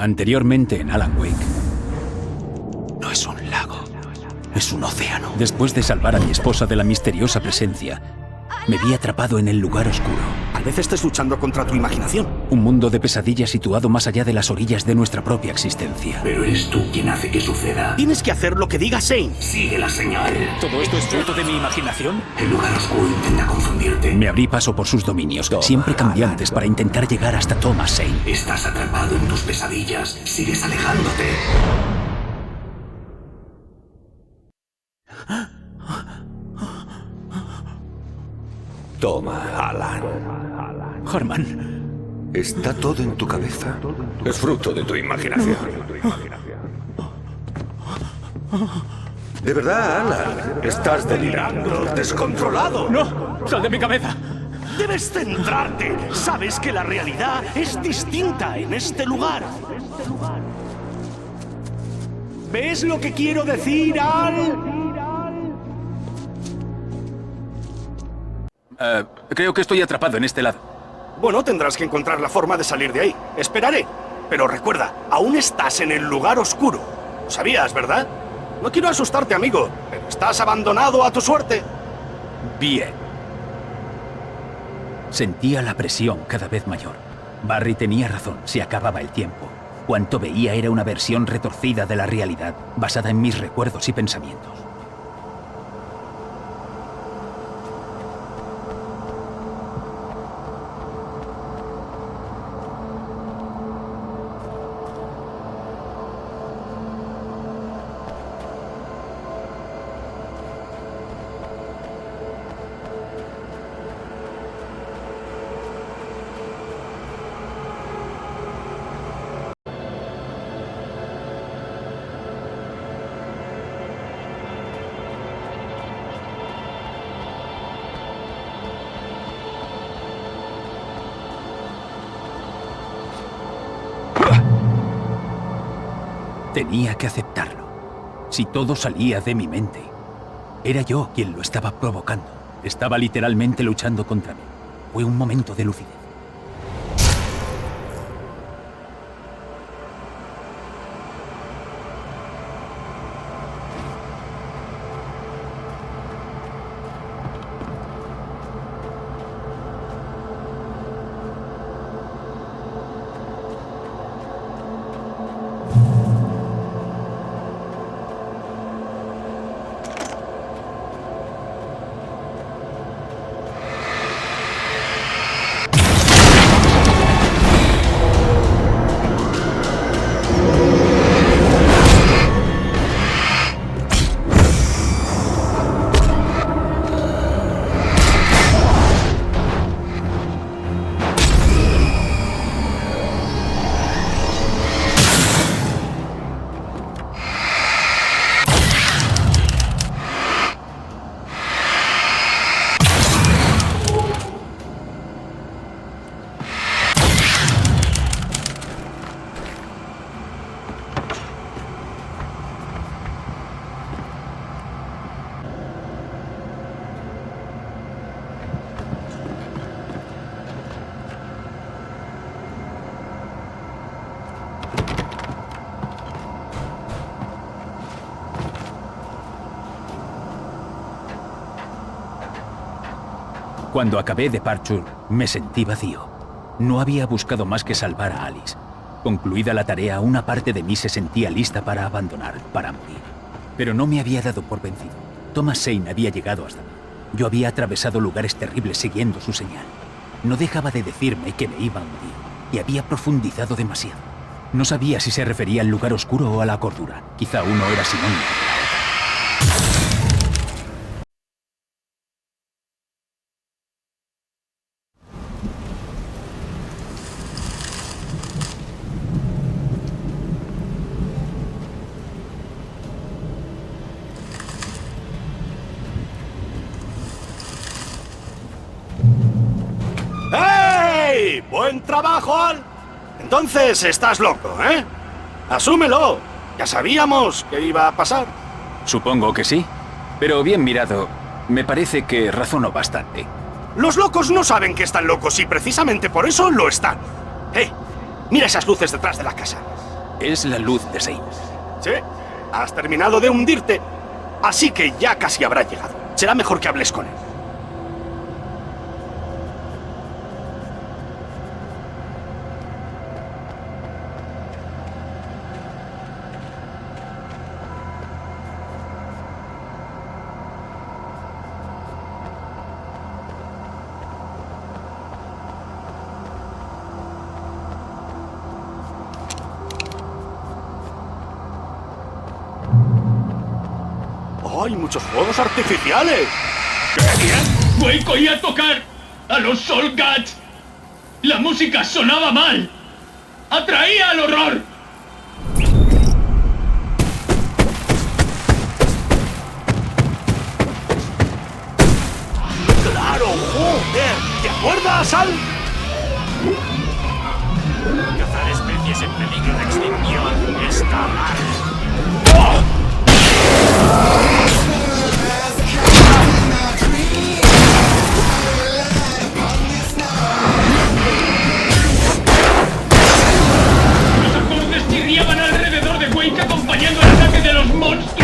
Anteriormente en Alan Wake. No es un lago, es un océano. Después de salvar a mi esposa de la misteriosa presencia, me vi atrapado en el lugar oscuro. Tal vez estés luchando contra tu imaginación. Un mundo de pesadillas situado más allá de las orillas de nuestra propia existencia. Pero eres tú quien hace que suceda. Tienes que hacer lo que diga Shane. Sigue la señal. ¿Todo esto es fruto de mi imaginación? El lugar oscuro intenta confundirte. Me abrí paso por sus dominios, siempre cambiantes, para intentar llegar hasta Thomas Shane. Estás atrapado en tus pesadillas. Sigues alejándote. Toma, Alan. Harman. Está todo en tu cabeza. Es fruto de tu imaginación. De verdad, Alan. Estás delirando, descontrolado. ¡No! ¡Sal de mi cabeza! Debes centrarte. Sabes que la realidad es distinta en este lugar. ¿Ves lo que quiero decir, Al? Creo que estoy atrapado en este lado. Bueno, tendrás que encontrar la forma de salir de ahí. Esperaré. Pero recuerda, aún estás en el lugar oscuro. Lo sabías, ¿verdad? No quiero asustarte, amigo, pero estás abandonado a tu suerte. Bien. Sentía la presión cada vez mayor. Barry tenía razón, se acababa el tiempo. Cuanto veía era una versión retorcida de la realidad, basada en mis recuerdos y pensamientos. Tenía que aceptarlo. Si todo salía de mi mente, era yo quien lo estaba provocando. Estaba literalmente luchando contra mí. Fue un momento de lucidez. Cuando acabé Departure, me sentí vacío. No había buscado más que salvar a Alice. Concluida la tarea, una parte de mí se sentía lista para abandonar, para morir. Pero no me había dado por vencido. Thomas Shane había llegado hasta mí. Yo había atravesado lugares terribles siguiendo su señal. No dejaba de decirme que me iba a hundir, y había profundizado demasiado. No sabía si se refería al lugar oscuro o a la cordura. Quizá uno era sinónimo de la otra. ¡Hey! ¡Buen trabajo, Al! Entonces estás loco, ¿eh? Asúmelo. Ya sabíamos que iba a pasar. Supongo que sí. Pero bien mirado, me parece que razono bastante. Los locos no saben que están locos y precisamente por eso lo están. ¡Mira esas luces detrás de la casa! Es la luz de Sein. Sí, has terminado de hundirte. Así que ya casi habrá llegado. Será mejor que hables con él. ¡Hay muchos fuegos artificiales! Wake oía tocar a los Soul Guts. La música sonaba mal. Atraía al horror. ¡Claro! ¡Joder! ¿Te acuerdas, Al? Cazar especies en peligro de extinción está mal. Los acordes chirriaban alrededor de Wake acompañando el ataque de los monstruos.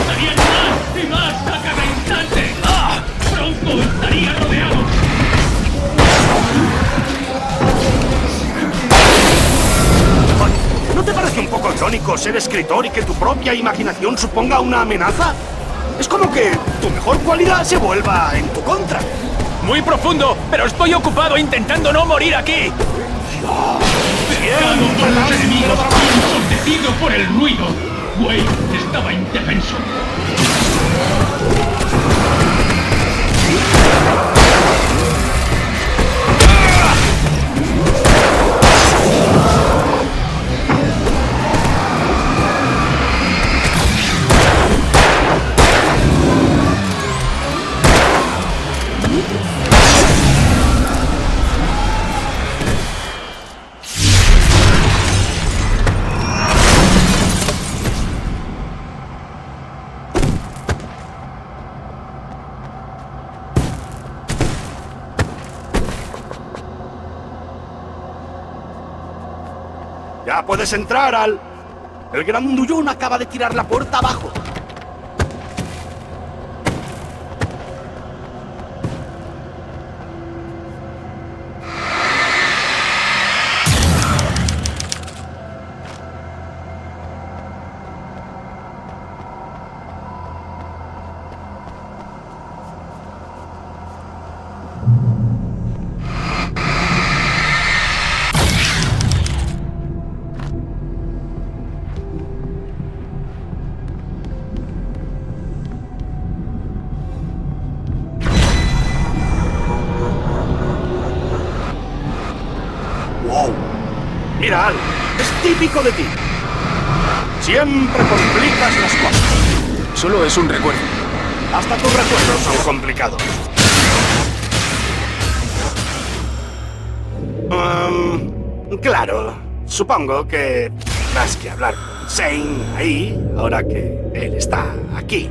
Salían más y más a cada instante. Pronto estaría rodeado. Oye, ¿no te parece un poco irónico ser escritor y que tu propia imaginación suponga una amenaza? Es como que tu mejor cualidad se vuelva en tu contra. Muy profundo, pero estoy ocupado intentando no morir aquí. Cercado por los enemigos y ensordecido por el ruido. Wake estaba indefenso. Ya puedes entrar, Al. El grandullón acaba de tirar la puerta abajo. ¡Wow! Mira, Al, es típico de ti. Siempre complicas las cosas. Solo es un recuerdo. Hasta tus recuerdos son complicados. Claro, supongo que tendrás que hablar con Sein ahí, ahora que él está aquí.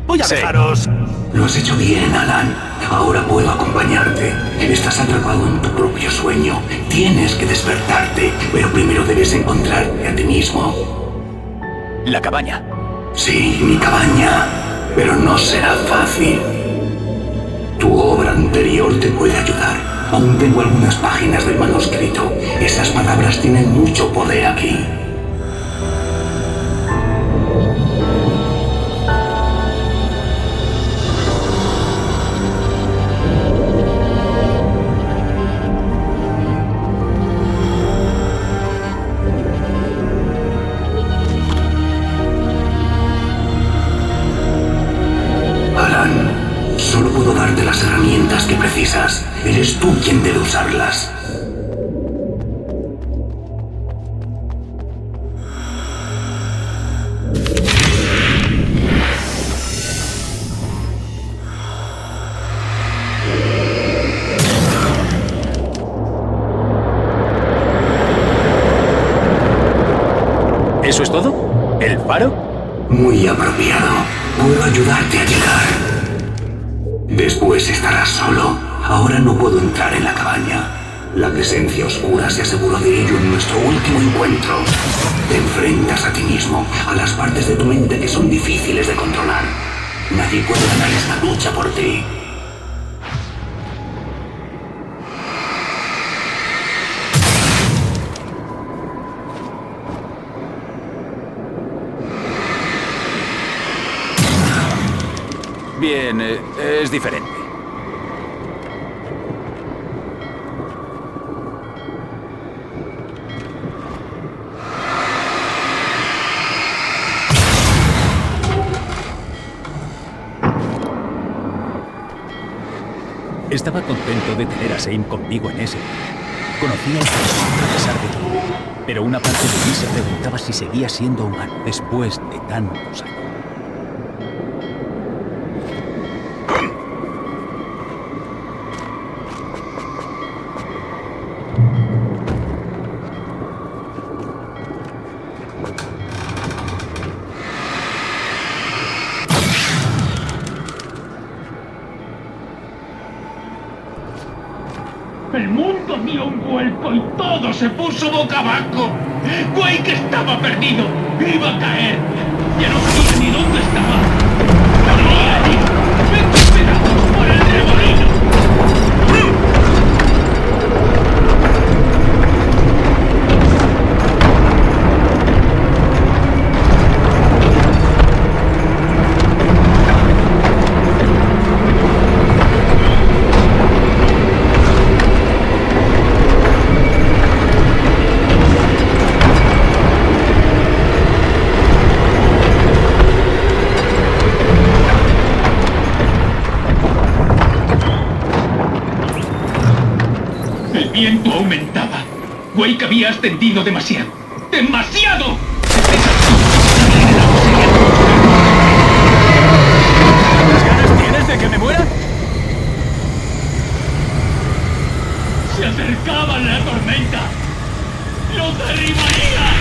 Voy a Sí. dejaros... Lo has hecho bien, Alan. Ahora puedo acompañarte. Estás atrapado en tu propio sueño. Tienes que despertarte, pero primero debes encontrarte a ti mismo. La cabaña. Sí, mi cabaña, pero no será fácil. Tu obra anterior te puede ayudar. Aún tengo algunas páginas del manuscrito. Esas palabras tienen mucho poder aquí. Alan, solo puedo darte las herramientas que precisas. Eres tú quien debe usarlas. ¿Eso es todo? ¿El faro? Muy apropiado. Puedo ayudarte a llegar. Después estarás solo. Ahora no puedo entrar en la cabaña. La presencia oscura se aseguró de ello en nuestro último encuentro. Te enfrentas a ti mismo, a las partes de tu mente que son difíciles de controlar. Nadie puede ganar esta lucha por ti. Bien, es diferente. Estaba contento de tener a Shane conmigo en ese día. Conocía el peligro a pesar de todo, pero una parte de mí se preguntaba si seguía siendo humano después de tantos años. El mundo dio un vuelco y todo se puso boca abajo. Wake estaba perdido. Iba a caer. Ya no sabía ni dónde estaba. Moría allí. Hechos pedazos por el remolino. El viento aumentaba. Wake había ascendido demasiado. ¡Demasiado! ¿Cuántas ganas tienes de que me muera? Se acercaba la tormenta. ¡Lo derribaría!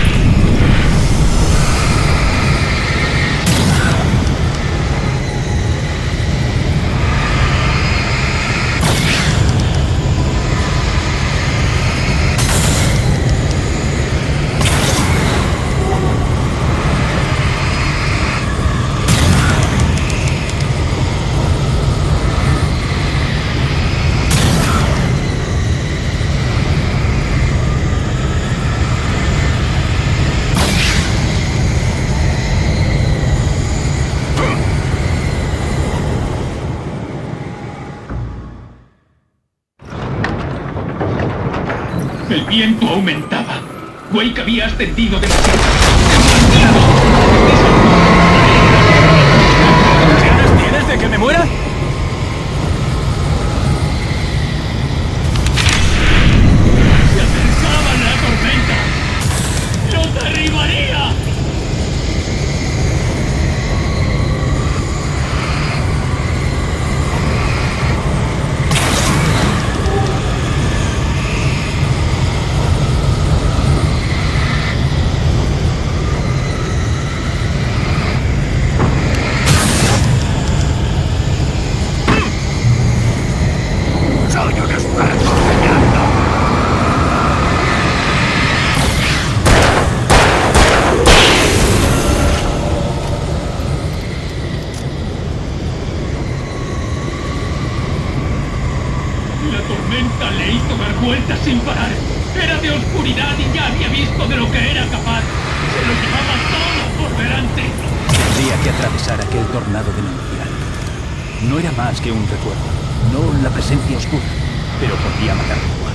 El viento aumentaba. Wake había ascendido demasiado. ¡Demasiado! ¿Cuántas ganas tienes de que me muera? Se acercaba la tormenta. ¡Lo derribaría! Soy un experto soñando. La tormenta le hizo dar vueltas sin parar. Era de oscuridad y ya había visto de lo que era capaz. Se lo llevaba todo por delante. Tendría que atravesar aquel tornado demencial. No era más que un recuerdo, no la presencia oscura, pero podía matarlo igual.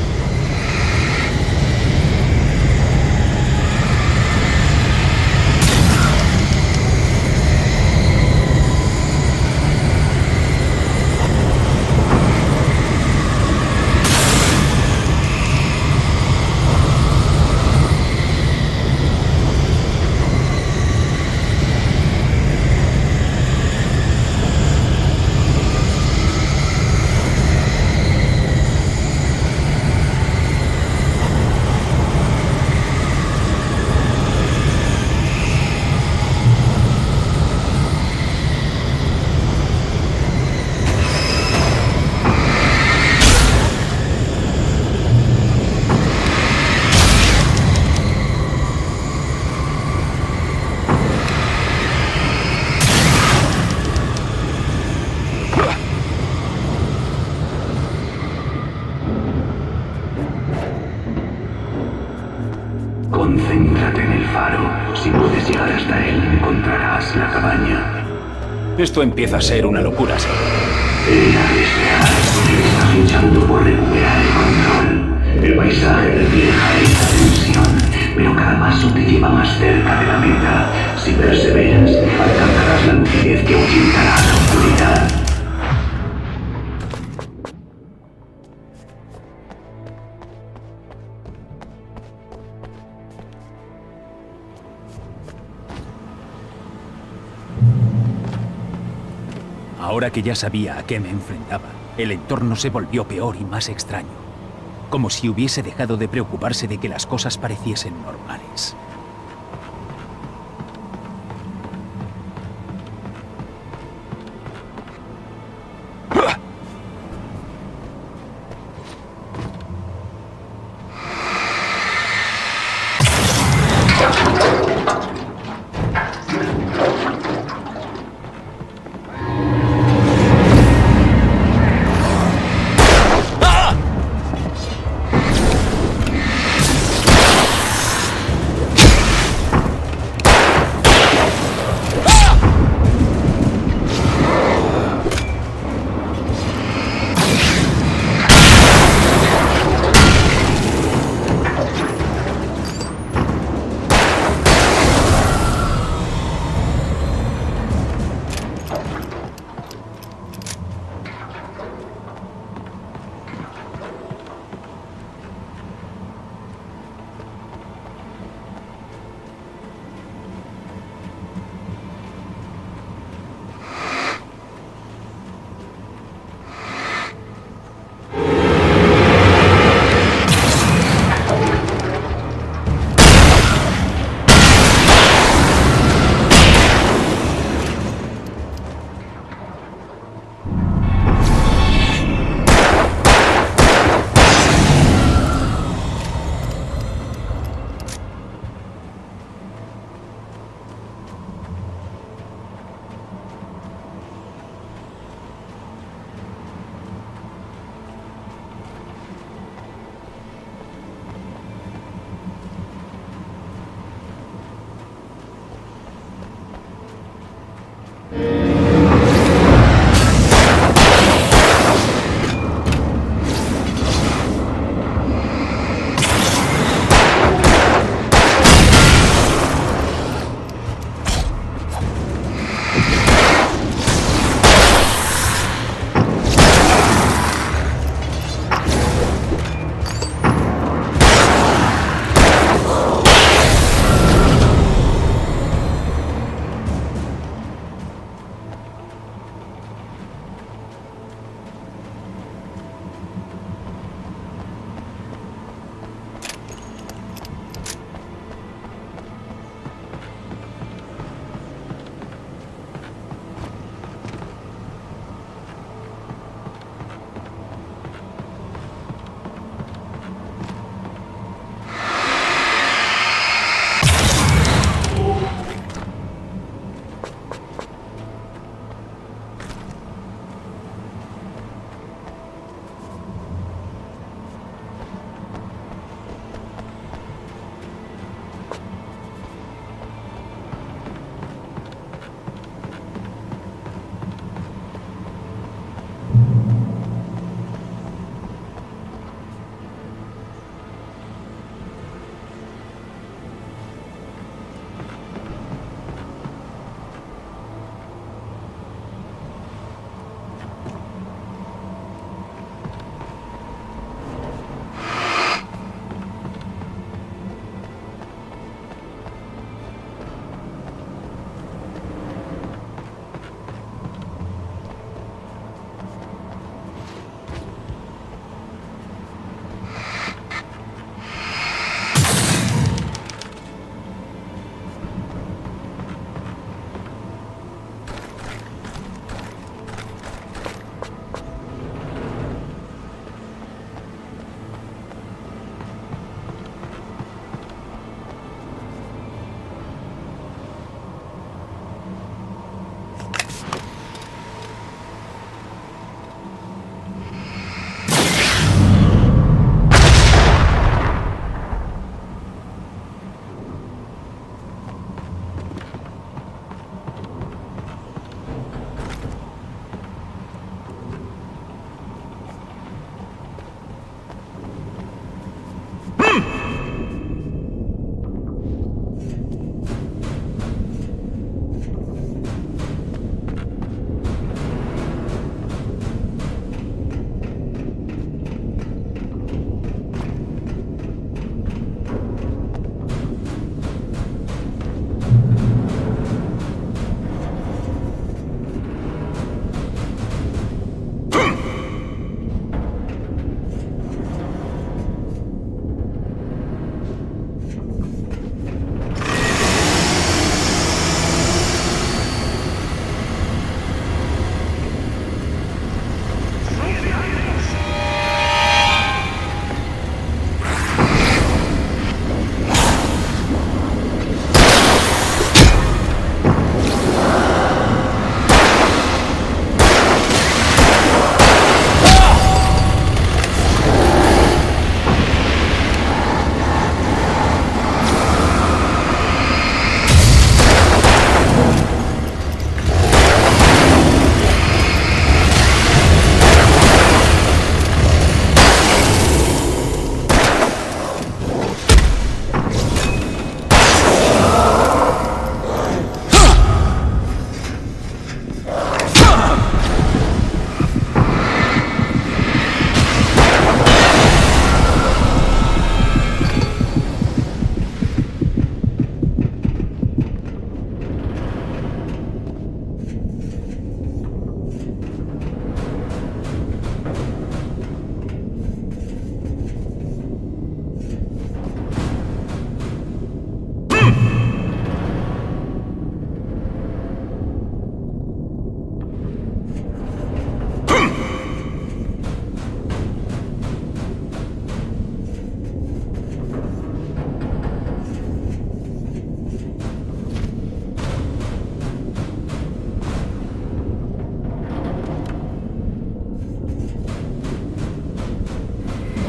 Concéntrate en el faro. Si puedes llegar hasta él, encontrarás la cabaña. Esto empieza a ser una locura, señor. La deseas. Estás luchando por recuperar el control. El paisaje refleja esta tensión, pero cada paso te lleva más cerca de la meta. Si perseveras, alcanzarás la lucidez que ahuyentará la oscuridad. Ahora que ya sabía a qué me enfrentaba, el entorno se volvió peor y más extraño. Como si hubiese dejado de preocuparse de que las cosas pareciesen normales.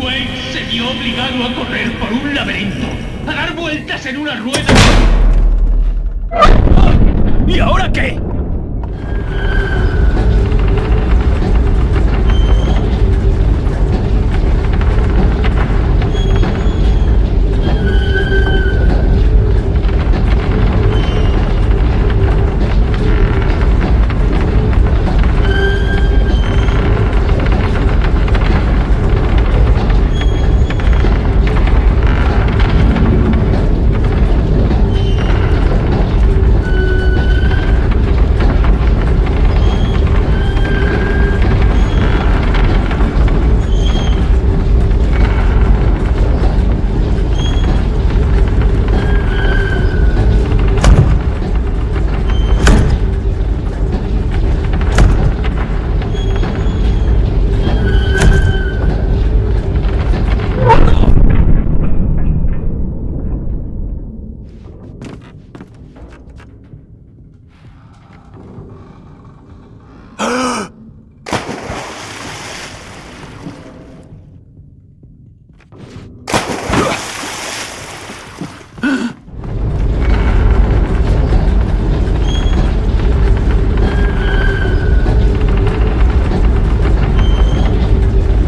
Wade se vio obligado a correr por un laberinto, a dar vueltas en una rueda. ¿Y ahora qué?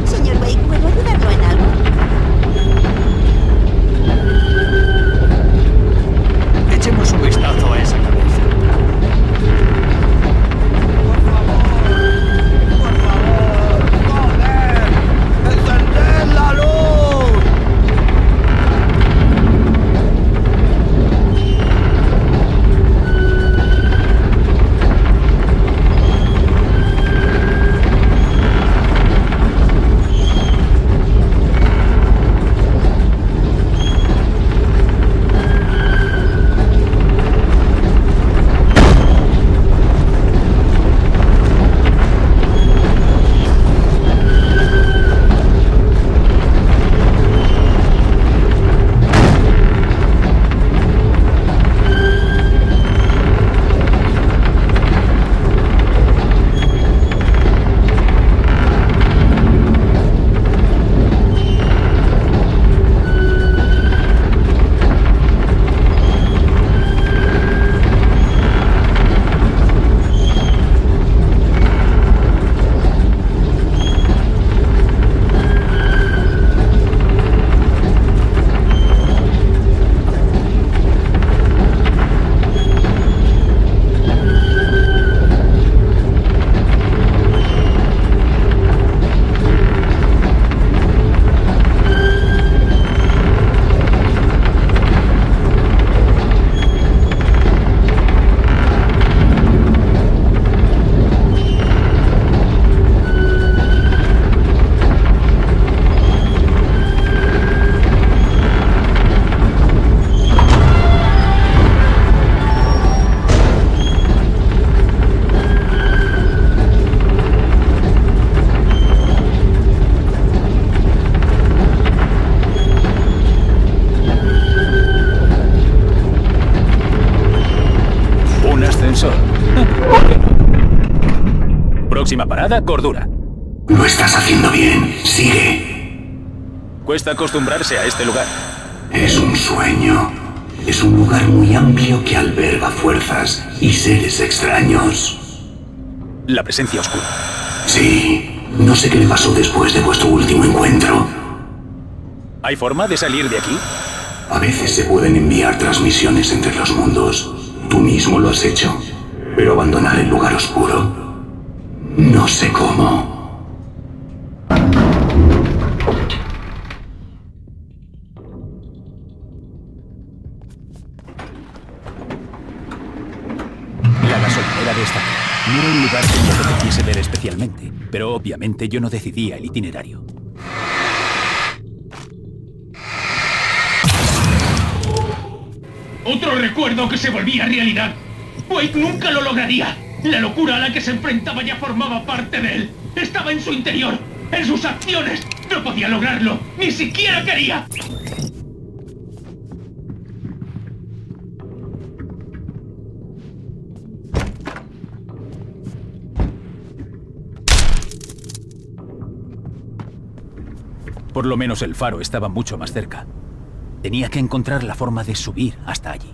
Señor Wake, ¿puedo ayudarlo en algo? Echemos un vistazo a esa cabeza. ¡Encended la luz! Un ascensor. Próxima parada, Cordura. Lo estás haciendo bien. Sigue. Cuesta acostumbrarse a este lugar. Es un sueño. Es un lugar muy amplio que alberga fuerzas y seres extraños. La presencia oscura. Sí. No sé qué le pasó después de vuestro último encuentro. ¿Hay forma de salir de aquí? A veces se pueden enviar transmisiones entre los mundos. Tú mismo lo has hecho. Pero abandonar el lugar oscuro... No sé cómo. La gasolinera de esta no era un lugar que me apeteciese ver especialmente, pero obviamente yo no decidía el itinerario. Otro recuerdo que se volvía realidad. Wade nunca lo lograría. La locura a la que se enfrentaba ya formaba parte de él. Estaba en su interior, en sus acciones. No podía lograrlo. Ni siquiera quería. Por lo menos el faro estaba mucho más cerca. Tenía que encontrar la forma de subir hasta allí.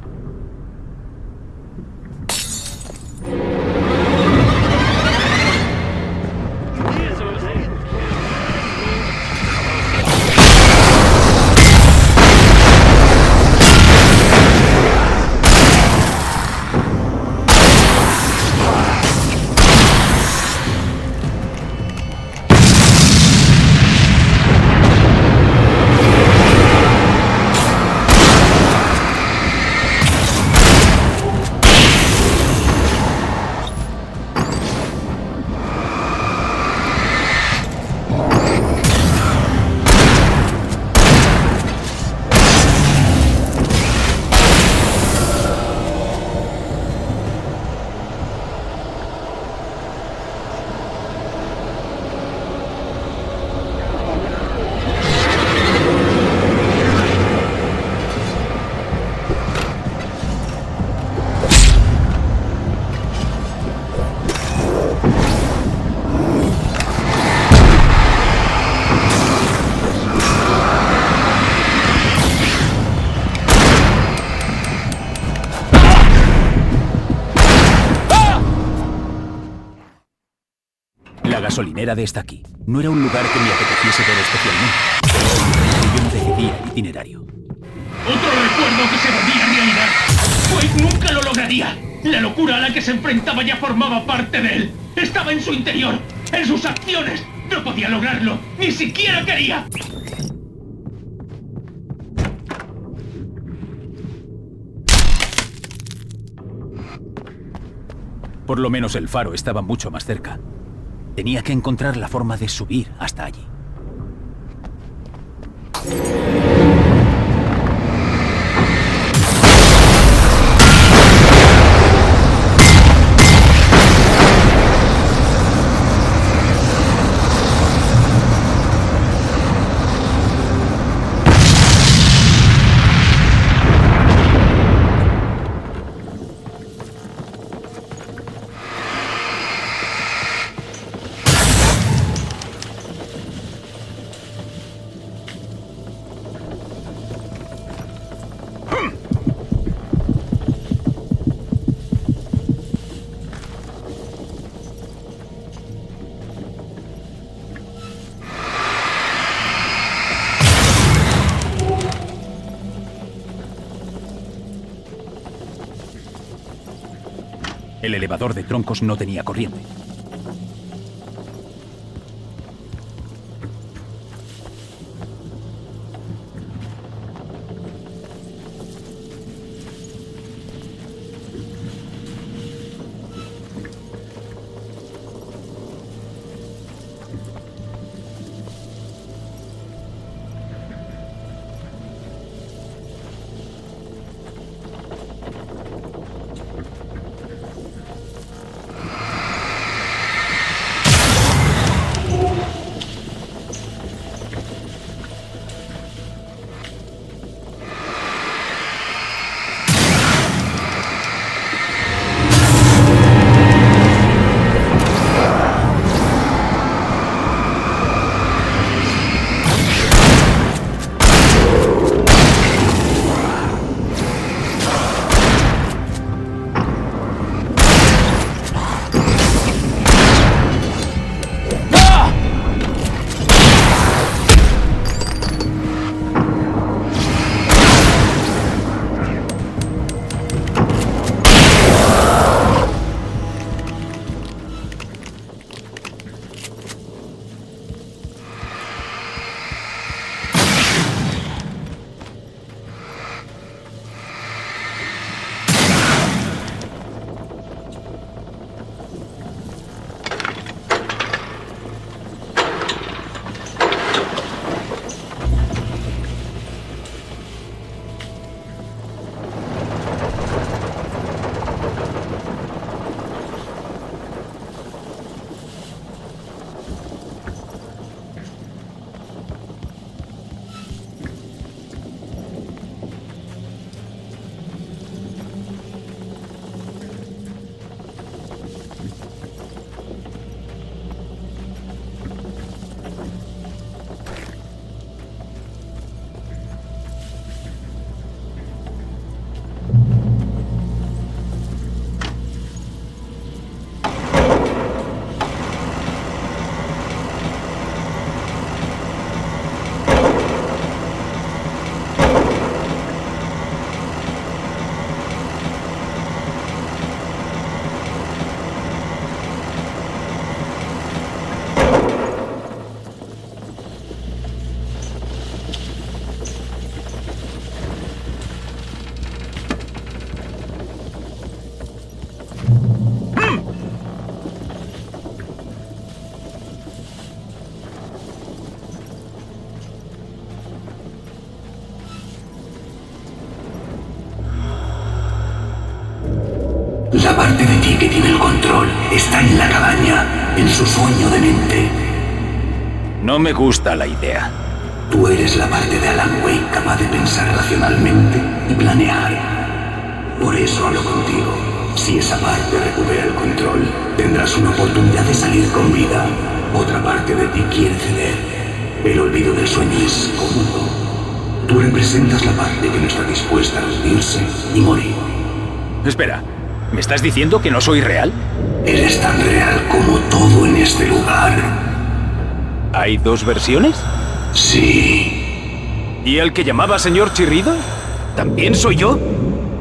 La gasolinera de esta aquí no era un lugar que me apeteciese ver especialmente, pero yo no decidía el itinerario. Otro recuerdo que se volvía realidad. Quake nunca lo lograría. La locura a la que se enfrentaba ya formaba parte de él. Estaba en su interior, en sus acciones. No podía lograrlo, ni siquiera quería. Por lo menos el faro estaba mucho más cerca. Tenía que encontrar la forma de subir hasta allí. El elevador de troncos no tenía corriente. parte de ti que tiene el control está en la cabaña, en su sueño de mente. No me gusta la idea. Tú eres la parte de Alan Wake capaz de pensar racionalmente y planear. Por eso hablo contigo. Si esa parte recupera el control, tendrás una oportunidad de salir con vida. Otra parte de ti quiere ceder. El olvido del sueño es cómodo. Tú representas la parte que no está dispuesta a rendirse y morir. Espera, ¿me estás diciendo que no soy real? Eres tan real como todo en este lugar. ¿Hay dos versiones? Sí. ¿Y el que llamaba señor Chirrido? ¿También soy yo?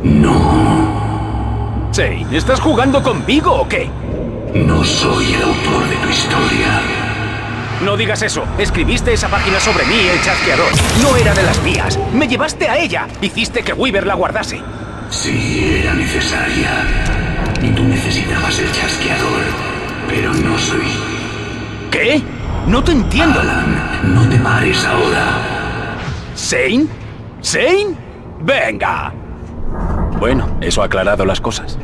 No. Zane, ¿estás jugando conmigo o qué? No soy el autor de tu historia. No digas eso. Escribiste esa página sobre mí, el chasqueador. No era de las mías. Me llevaste a ella. Hiciste que Weaver la guardase. Sí, era necesaria. Y tú necesitabas el chasqueador. Pero no soy. ¿Qué? No te entiendo. Alan, no te pares ahora. ¿Zane? ¿Zane? ¡Venga! Bueno, eso ha aclarado las cosas.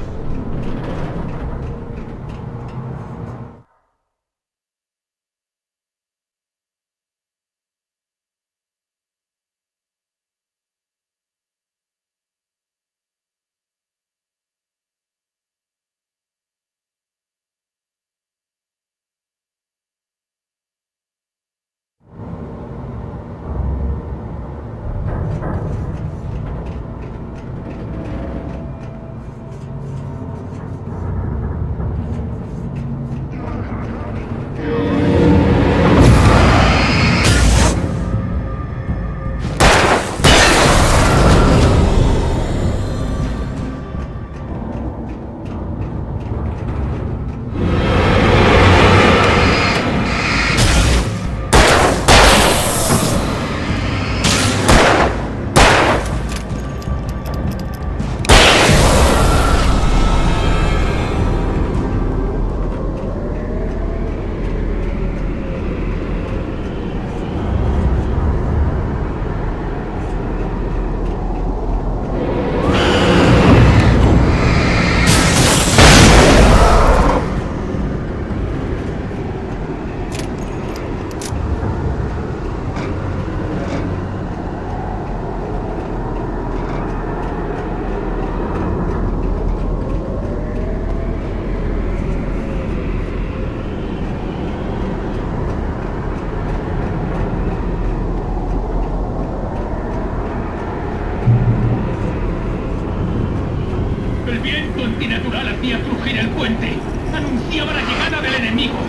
El viento antinatural hacía crujir el puente. Anunciaba la llegada del enemigo.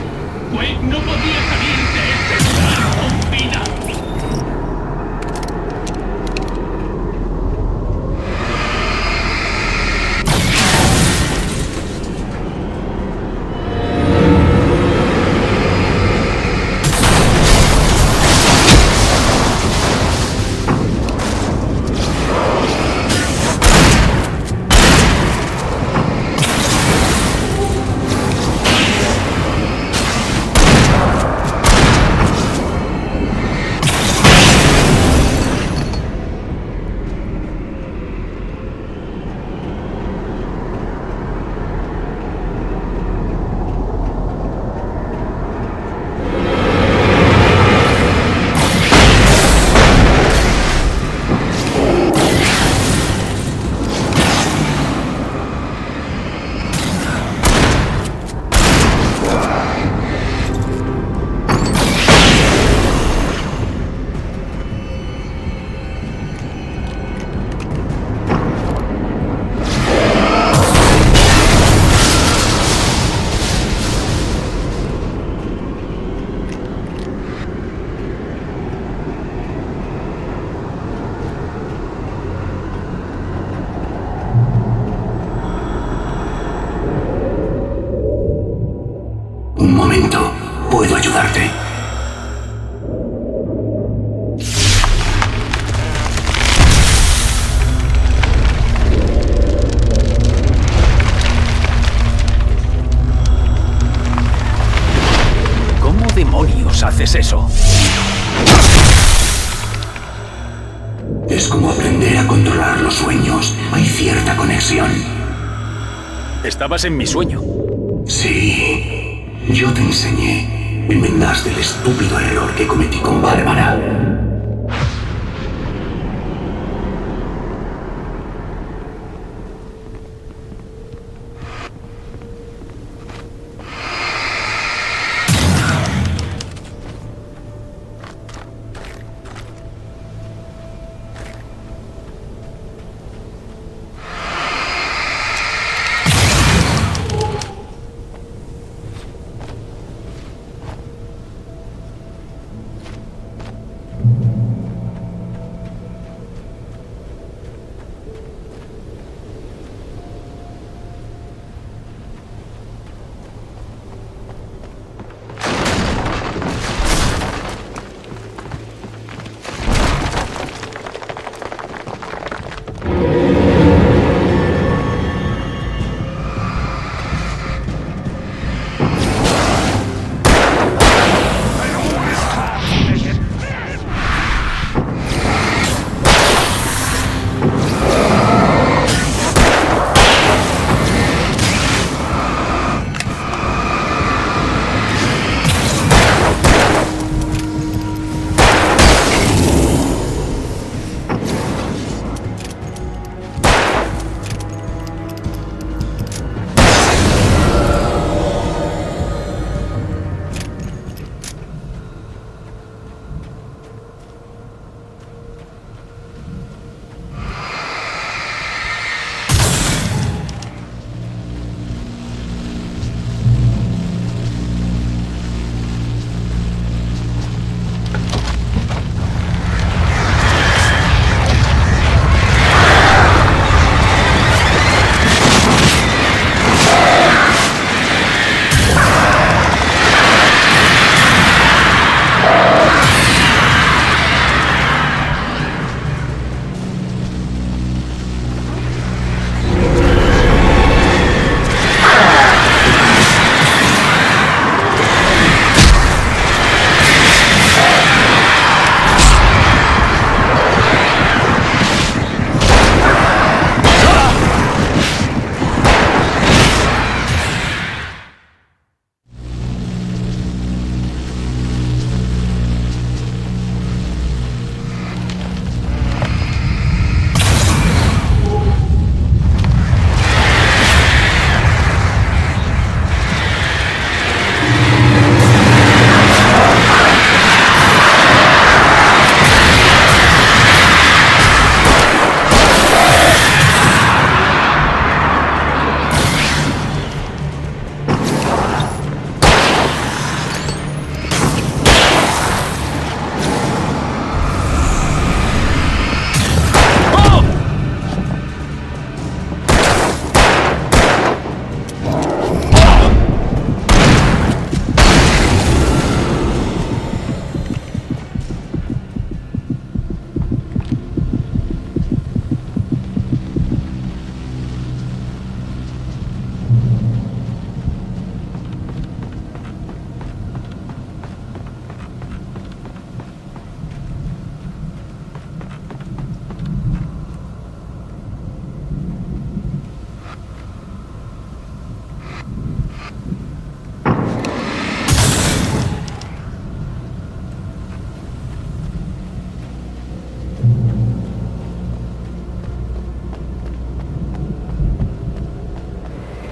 Wake no podía salir de este lugar con vida. Un momento, puedo ayudarte. ¿Cómo demonios haces eso? Es como aprender a controlar los sueños. Hay cierta conexión. Estabas en mi sueño. Sí, yo te enseñé. Enmendaste el estúpido error que cometí con Bárbara.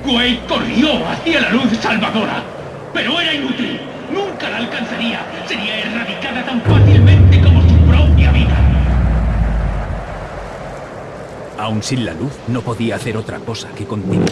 Wade corrió hacia la luz salvadora, pero era inútil. Nunca la alcanzaría. Sería erradicada tan fácilmente como su propia vida. Aun sin la luz, no podía hacer otra cosa que continuar.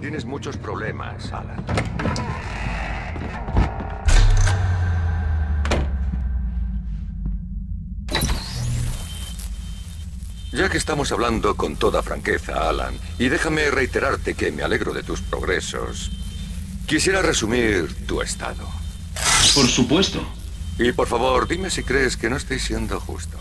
Tienes muchos problemas, Alan. Ya que estamos hablando con toda franqueza, Alan, y déjame reiterarte que me alegro de tus progresos, quisiera resumir tu estado. Por supuesto. Y por favor, dime si crees que no estoy siendo justo.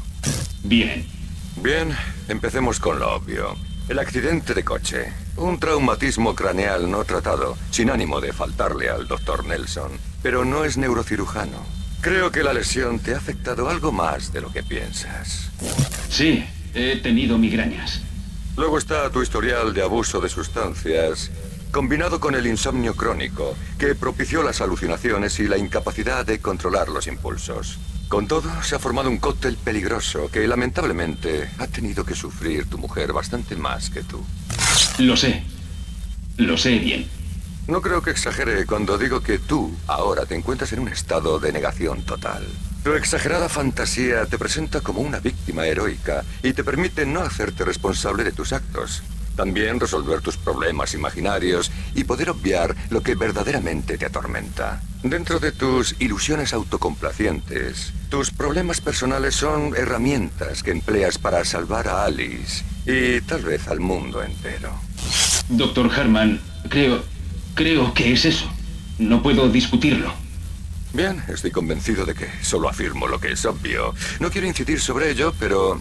Bien. Bien, empecemos con lo obvio. El accidente de coche. Un traumatismo craneal no tratado, sin ánimo de faltarle al Dr. Nelson. Pero no es neurocirujano. Creo que la lesión te ha afectado algo más de lo que piensas. Sí, he tenido migrañas. Luego está tu historial de abuso de sustancias, combinado con el insomnio crónico, que propició las alucinaciones y la incapacidad de controlar los impulsos. Con todo, se ha formado un cóctel peligroso que lamentablemente ha tenido que sufrir tu mujer bastante más que tú. Lo sé. Lo sé bien. No creo que exagere cuando digo que tú ahora te encuentras en un estado de negación total. Tu exagerada fantasía te presenta como una víctima heroica y te permite no hacerte responsable de tus actos. También resolver tus problemas imaginarios y poder obviar lo que verdaderamente te atormenta. Dentro de tus ilusiones autocomplacientes, tus problemas personales son herramientas que empleas para salvar a Alice y tal vez al mundo entero. Dr. Harman, creo que es eso. No puedo discutirlo. Bien, estoy convencido de que solo afirmo lo que es obvio. No quiero incidir sobre ello, pero...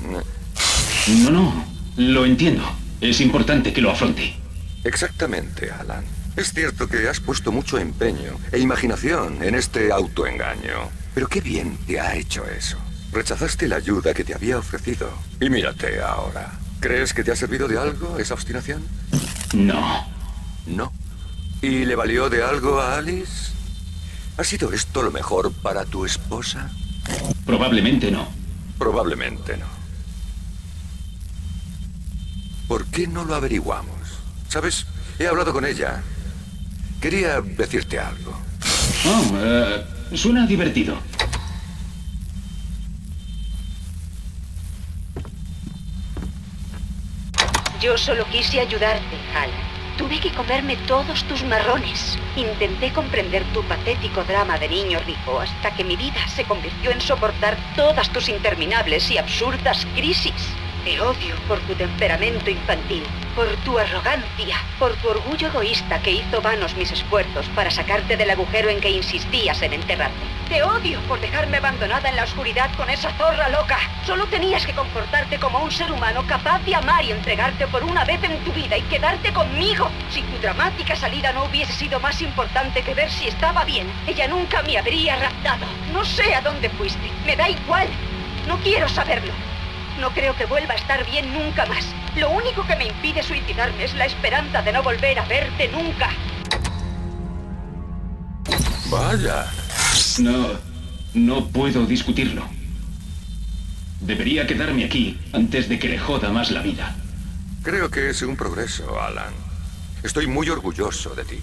No, lo entiendo. Es importante que lo afronte. Exactamente, Alan. Es cierto que has puesto mucho empeño e imaginación en este autoengaño. Pero qué bien te ha hecho eso. Rechazaste la ayuda que te había ofrecido. Y mírate ahora. ¿Crees que te ha servido de algo esa obstinación? No. No. ¿Y le valió de algo a Alice? ¿Ha sido esto lo mejor para tu esposa? Probablemente no. Probablemente no. ¿Por qué no lo averiguamos? ¿Sabes? He hablado con ella. Quería decirte algo. Suena divertido. Yo solo quise ayudarte, Alan. Tuve que comerme todos tus marrones. Intenté comprender tu patético drama de niño rico hasta que mi vida se convirtió en soportar todas tus interminables y absurdas crisis. Te odio por tu temperamento infantil, por tu arrogancia, por tu orgullo egoísta que hizo vanos mis esfuerzos para sacarte del agujero en que insistías en enterrarte. Te odio por dejarme abandonada en la oscuridad con esa zorra loca. Solo tenías que comportarte como un ser humano capaz de amar y entregarte por una vez en tu vida y quedarte conmigo. Si tu dramática salida no hubiese sido más importante que ver si estaba bien, ella nunca me habría raptado. No sé a dónde fuiste. Me da igual. No quiero saberlo. No creo que vuelva a estar bien nunca más. Lo único que me impide suicidarme es la esperanza de no volver a verte nunca. Vaya. No puedo discutirlo. Debería quedarme aquí antes de que le joda más la vida. Creo que es un progreso, Alan. Estoy muy orgulloso de ti.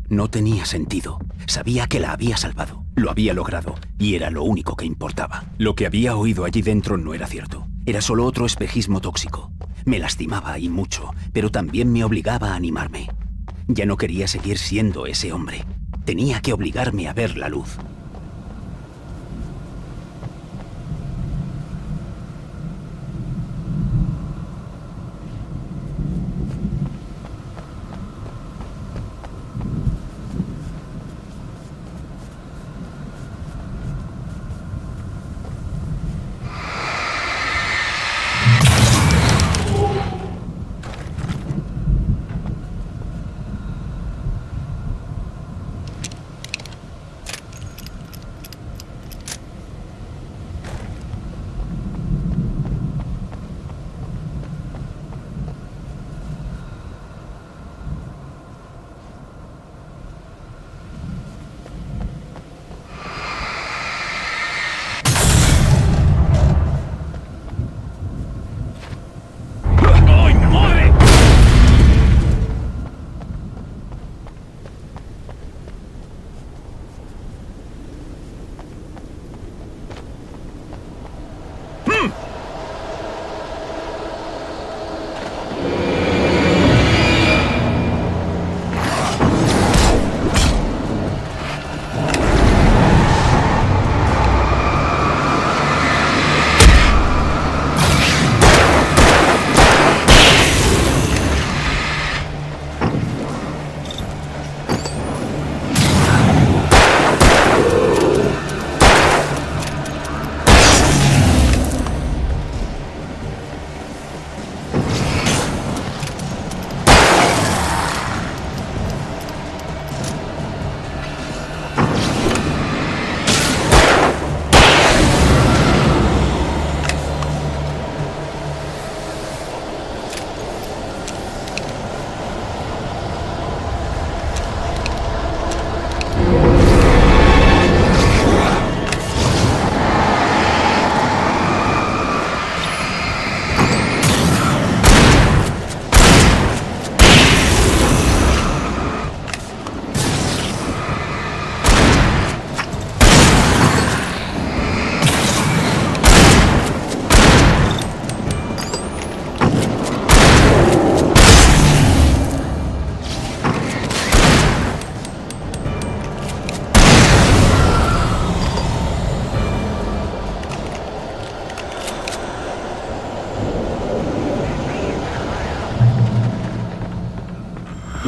No tenía sentido. Sabía que la había salvado. Lo había logrado. Y era lo único que importaba. Lo que había oído allí dentro no era cierto. Era solo otro espejismo tóxico. Me lastimaba y mucho, pero también me obligaba a animarme. Ya no quería seguir siendo ese hombre. Tenía que obligarme a ver la luz.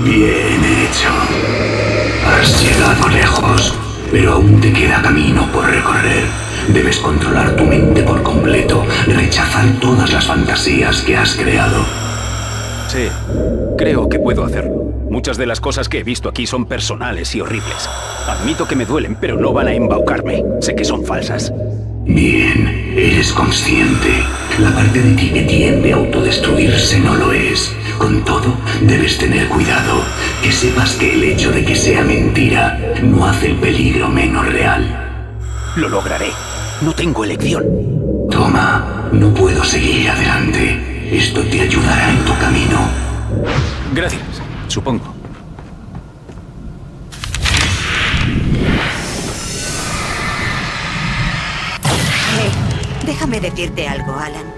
Bien hecho. Has llegado lejos, pero aún te queda camino por recorrer. Debes controlar tu mente por completo, rechazar todas las fantasías que has creado. Sí, creo que puedo hacerlo. Muchas de las cosas que he visto aquí son personales y horribles. Admito que me duelen, pero no van a embaucarme. Sé que son falsas. Bien, eres consciente. La parte de ti que tiende a autodestruirse no lo es. Con todo, debes tener cuidado. Que sepas que el hecho de que sea mentira no hace el peligro menos real. Lo lograré. No tengo elección. Toma, no puedo seguir adelante. Esto te ayudará en tu camino. Gracias, supongo. Déjame decirte algo, Alan.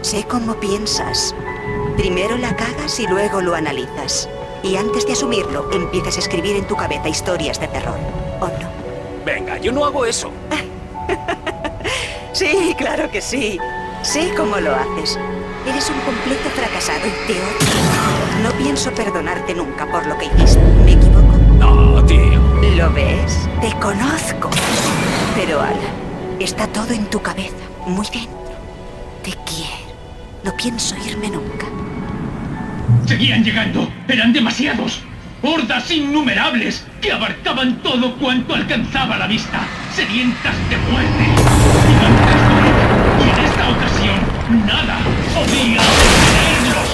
Sé cómo piensas. Primero la cagas y luego lo analizas. Y antes de asumirlo, empiezas a escribir en tu cabeza historias de terror, ¿o no? Venga, yo no hago eso. Sí, claro que sí. Sé cómo lo haces. Eres un completo fracasado y te odio. No pienso perdonarte nunca por lo que hiciste. ¿Me equivoco? No, tío. ¿Lo ves? Te conozco. Pero, Alan, está todo en tu cabeza, muy dentro. Te quiero. No pienso irme nunca. Seguían llegando. Eran demasiados. Hordas innumerables que abarcaban todo cuanto alcanzaba la vista. Sedientas de muerte. Gigantes de vida. Y en esta ocasión, nada podía detenerlos.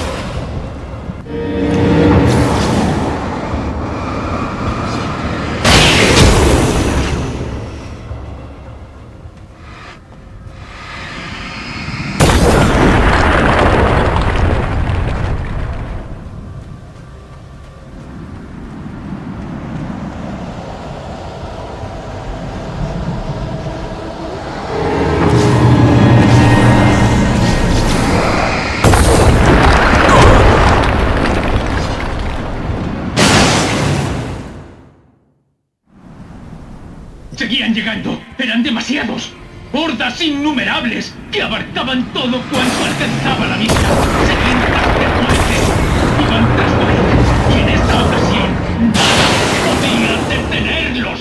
Seguían llegando. Eran demasiados. Hordas innumerables que abarcaban todo cuanto alcanzaba la vista. Sedientas de muerte. Gigantes de vida. Y en esta ocasión, nada podía detenerlos.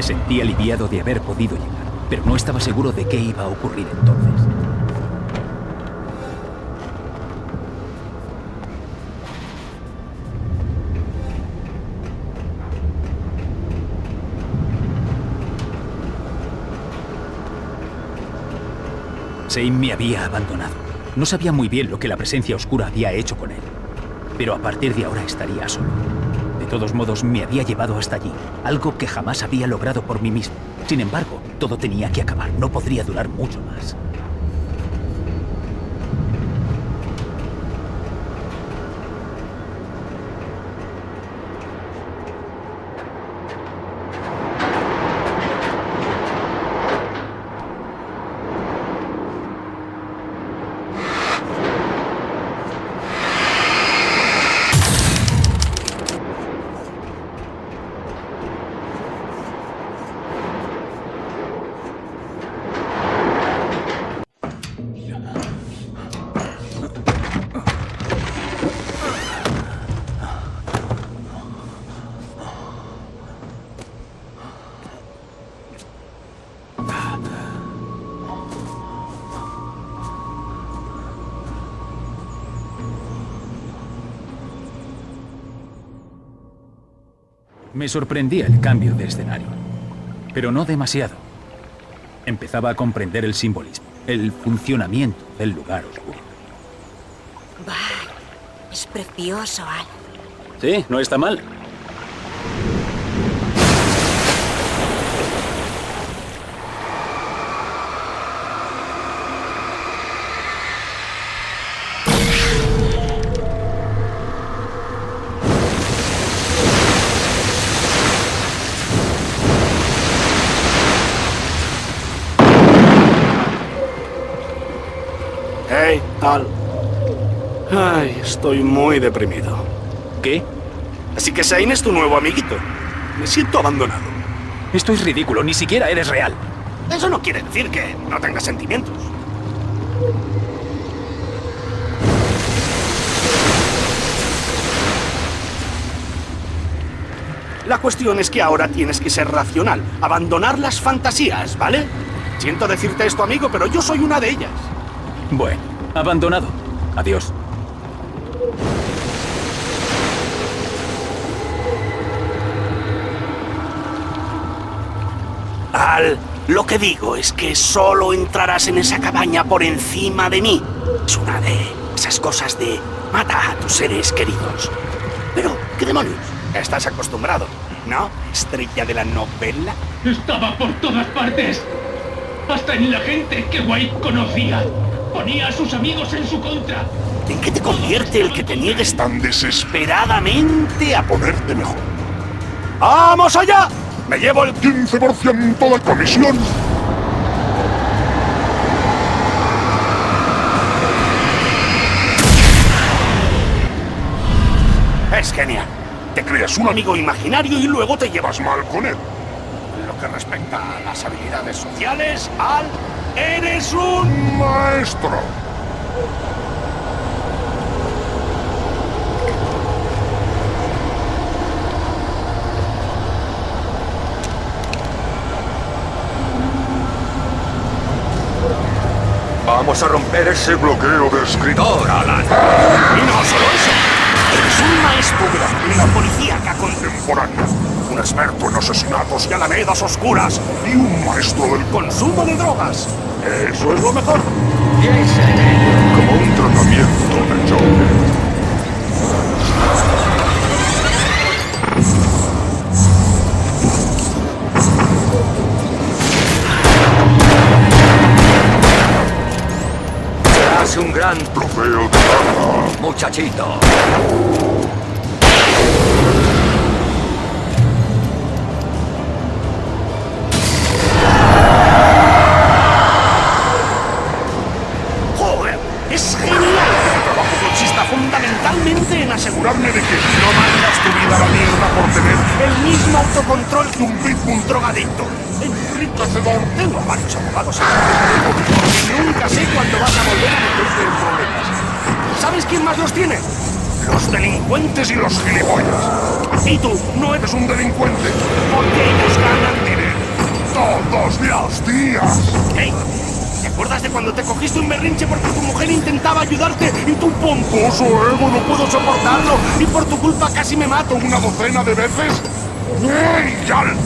sentí aliviado de haber podido llegar, pero no estaba seguro de qué iba a ocurrir entonces. Zane me había abandonado. No sabía muy bien lo que la presencia oscura había hecho con él. Pero a partir de ahora estaría solo. De todos modos, me había llevado hasta allí, algo que jamás había logrado por mí mismo. Sin embargo, todo tenía que acabar. No podría durar mucho más. Me sorprendía el cambio de escenario, pero no demasiado. Empezaba a comprender el simbolismo, el funcionamiento del lugar oscuro. Vaya, es precioso, Al. Sí, no está mal. Hey, Al. Ay, estoy muy deprimido. ¿Qué? Así que Zane es tu nuevo amiguito. Me siento abandonado. Esto es ridículo, ni siquiera eres real. Eso no quiere decir que no tengas sentimientos. La cuestión es que ahora tienes que ser racional, abandonar las fantasías, ¿vale? Siento decirte esto, amigo, pero yo soy una de ellas. Bueno, abandonado. Adiós. Al, lo que digo es que solo entrarás en esa cabaña por encima de mí. Es una de esas cosas de mata a tus seres queridos. Pero, ¿qué demonios? Estás acostumbrado, ¿no? Estrella de la novela. Estaba por todas partes. Hasta en la gente que White conocía. Ponía a sus amigos en su contra. ¿En qué te convierte el que te niegues tan desesperadamente a ponerte mejor? ¡Vamos allá! ¡Me llevo el 15% de comisión! Es genial. Te creas un amigo imaginario y luego te llevas mal con él. En lo que respecta a las habilidades sociales, Al, eres un maestro. Vamos a romper ese bloqueo de escritor, Alan. Y no solo eso. Eres un maestro de la novela policíaca contemporánea. Un experto en asesinatos y alamedas oscuras. Y un maestro del consumo de drogas. Eso es lo mejor. Como un tratamiento de Joker. Serás un gran Trofeo de guerra. muchachito. ¡Joder! ¡Es genial! Mi trabajo consiste fundamentalmente en asegurarme de que no mandas tu vida a la mierda por tener el mismo autocontrol que un pitbull drogadicto. Enriquecedor. Tengo varios abogados en porque nunca sé cuándo vas a volver a meterte en problemas. ¿Sabes quién más los tiene? Los delincuentes y los gilipollas. Y tú no eres un delincuente, porque ellos ganan dinero. todos los días. Hey, ¿te acuerdas de cuando te cogiste un berrinche porque tu mujer intentaba ayudarte y tu pomposo ego no puedo soportarlo y por tu culpa casi me mato ¿Una docena de veces? ¡Ey, Yal!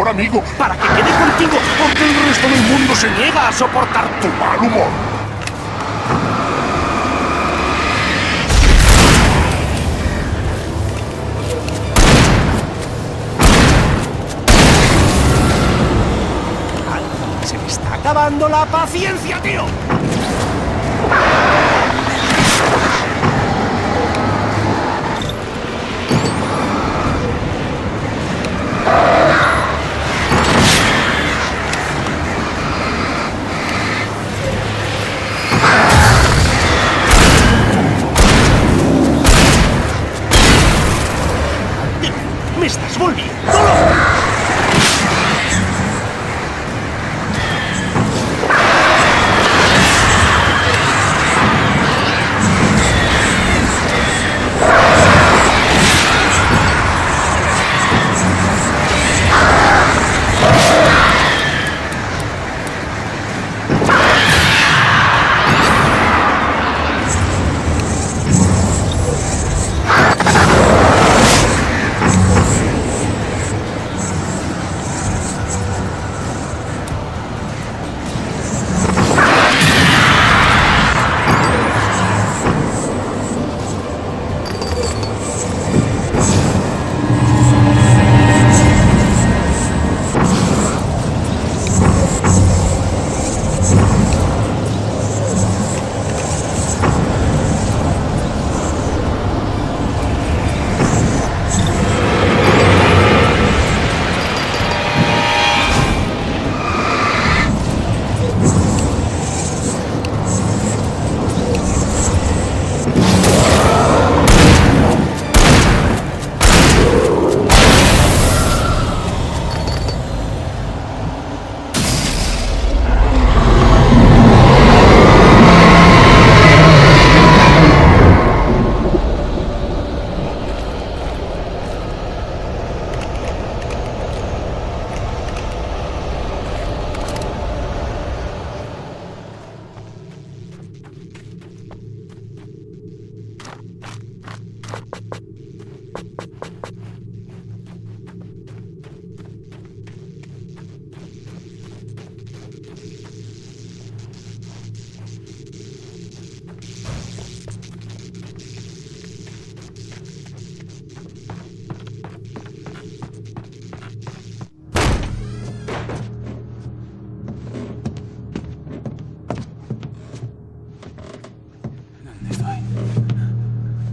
Amigo, para que quede contigo, porque el resto del mundo se niega a soportar tu mal humor. Ay, se me está acabando la paciencia, tío. ¡Me estás volviendo loco!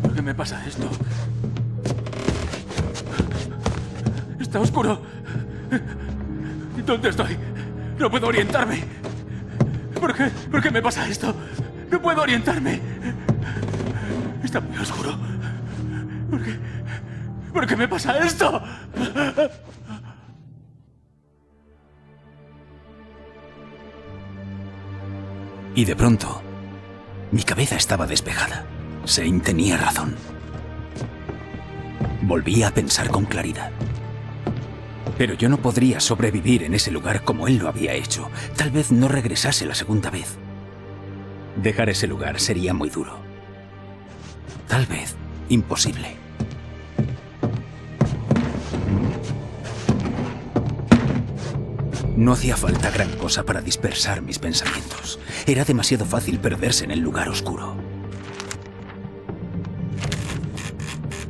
¿Por qué me pasa esto? Está oscuro. ¿Dónde estoy? No puedo orientarme. ¿Por qué me pasa esto? No puedo orientarme. Está muy oscuro. ¿Por qué me pasa esto? Y de pronto, mi cabeza estaba despejada. Zane tenía razón. Volví a pensar con claridad. Pero yo no podría sobrevivir en ese lugar como él lo había hecho. Tal vez no regresase la segunda vez. Dejar ese lugar sería muy duro. Tal vez imposible. No hacía falta gran cosa para dispersar mis pensamientos. Era demasiado fácil perderse en el lugar oscuro.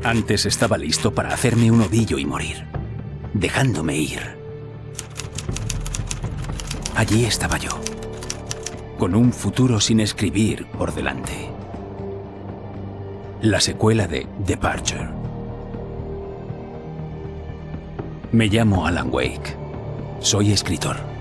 Antes estaba listo para hacerme un ovillo y morir, dejándome ir. Allí estaba yo, con un futuro sin escribir por delante. La secuela de Departure. Me llamo Alan Wake. Soy escritor.